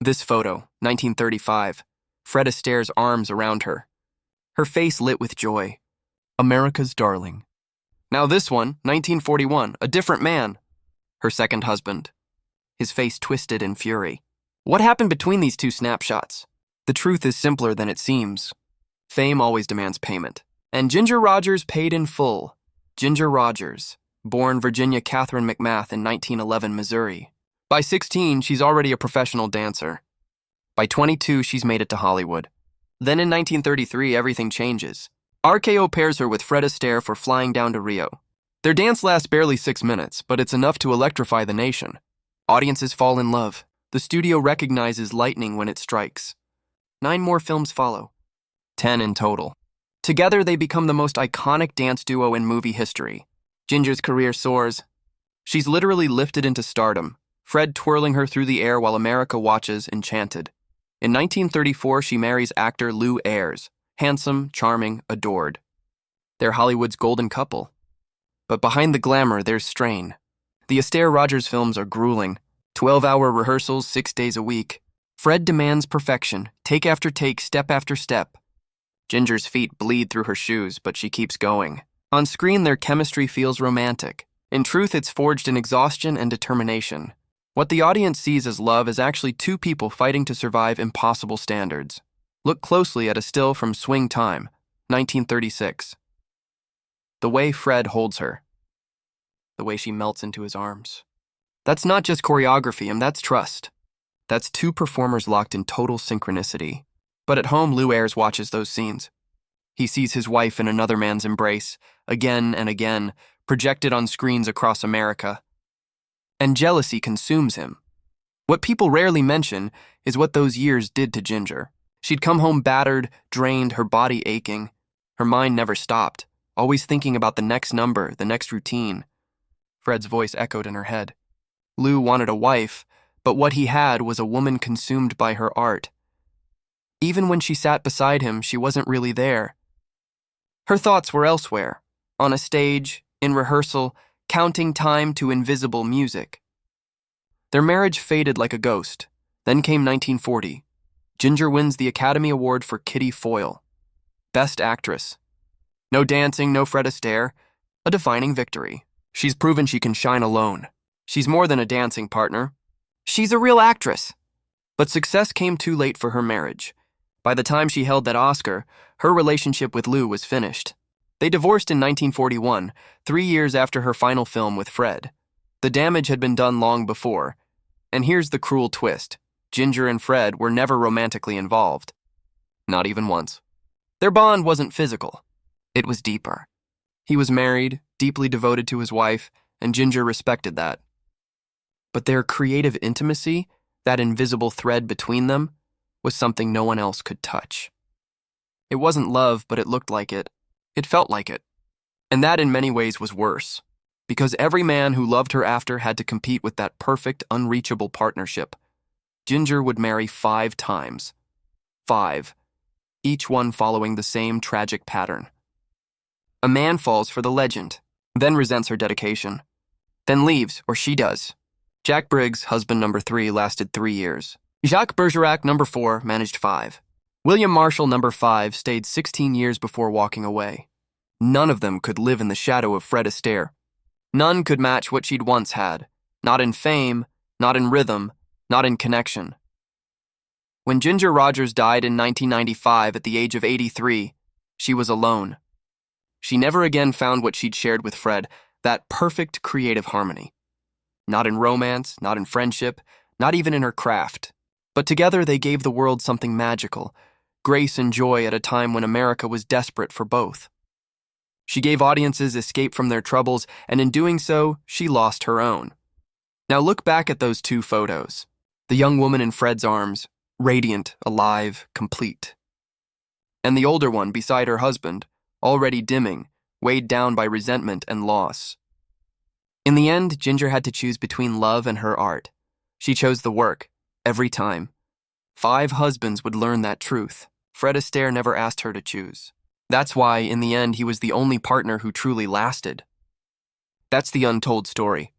This photo, 1935, Fred Astaire's arms around her. Her face lit with joy. America's darling. Now this one, 1941, a different man. Her second husband. His face twisted in fury. What happened between these two snapshots? The truth is simpler than it seems. Fame always demands payment. And Ginger Rogers paid in full. Ginger Rogers, born Virginia Catherine McMath in 1911, Missouri. By 16, she's already a professional dancer. By 22, she's made it to Hollywood. Then in 1933, everything changes. RKO pairs her with Fred Astaire for Flying Down to Rio. Their dance lasts barely 6 minutes, but it's enough to electrify the nation. Audiences fall in love. The studio recognizes lightning when it strikes. 9 more films follow. 10 in total. Together, they become the most iconic dance duo in movie history. Ginger's career soars. She's literally lifted into stardom, Fred twirling her through the air while America watches, enchanted. In 1934, she marries actor Lew Ayres, handsome, charming, adored. They're Hollywood's golden couple. But behind the glamour, there's strain. The Astaire-Rogers films are grueling. 12-hour rehearsals, 6 days a week. Fred demands perfection, take after take, step after step. Ginger's feet bleed through her shoes, but she keeps going. On screen, their chemistry feels romantic. In truth, it's forged in exhaustion and determination. What the audience sees as love is actually 2 people fighting to survive impossible standards. Look closely at a still from Swing Time, 1936. The way Fred holds her. The way she melts into his arms. That's not just choreography, and that's trust. That's 2 performers locked in total synchronicity. But at home, Lew Ayres watches those scenes. He sees his wife in another man's embrace, again and again, projected on screens across America. And jealousy consumes him. What people rarely mention is what those years did to Ginger. She'd come home battered, drained, her body aching. Her mind never stopped, always thinking about the next number, the next routine. Fred's voice echoed in her head. Lew wanted a wife, but what he had was a woman consumed by her art. Even when she sat beside him, she wasn't really there. Her thoughts were elsewhere, on a stage, in rehearsal, counting time to invisible music. Their marriage faded like a ghost. Then came 1940. Ginger wins the Academy Award for Kitty Foyle. Best Actress. No dancing, no Fred Astaire. A defining victory. She's proven she can shine alone. She's more than a dancing partner. She's a real actress. But success came too late for her marriage. By the time she held that Oscar, her relationship with Lew was finished. They divorced in 1941, 3 years after her final film with Fred. The damage had been done long before. And here's the cruel twist. Ginger and Fred were never romantically involved. Not even once. Their bond wasn't physical. It was deeper. He was married, deeply devoted to his wife, and Ginger respected that. But their creative intimacy, that invisible thread between them, was something no one else could touch. It wasn't love, but it looked like it. It felt like it. And that in many ways was worse, because every man who loved her after had to compete with that perfect, unreachable partnership. Ginger would marry 5 times. 5. Each one following the same tragic pattern. A man falls for the legend, then resents her dedication, then leaves, or she does. Jack Briggs, husband number 3, lasted 3 years. Jacques Bergerac, number 4, managed 5. William Marshall, number 5, stayed 16 years before walking away. None of them could live in the shadow of Fred Astaire. None could match what she'd once had. Not in fame, not in rhythm, not in connection. When Ginger Rogers died in 1995 at the age of 83, she was alone. She never again found what she'd shared with Fred, that perfect creative harmony. Not in romance, not in friendship, not even in her craft. But together they gave the world something magical, grace and joy at a time when America was desperate for both. She gave audiences escape from their troubles, and in doing so, she lost her own. Now look back at those 2 photos. The young woman in Fred's arms, radiant, alive, complete. And the older one beside her husband, already dimming, weighed down by resentment and loss. In the end, Ginger had to choose between love and her art. She chose the work, every time. 5 husbands would learn that truth. Fred Astaire never asked her to choose. That's why, in the end, he was the only partner who truly lasted. That's the untold story.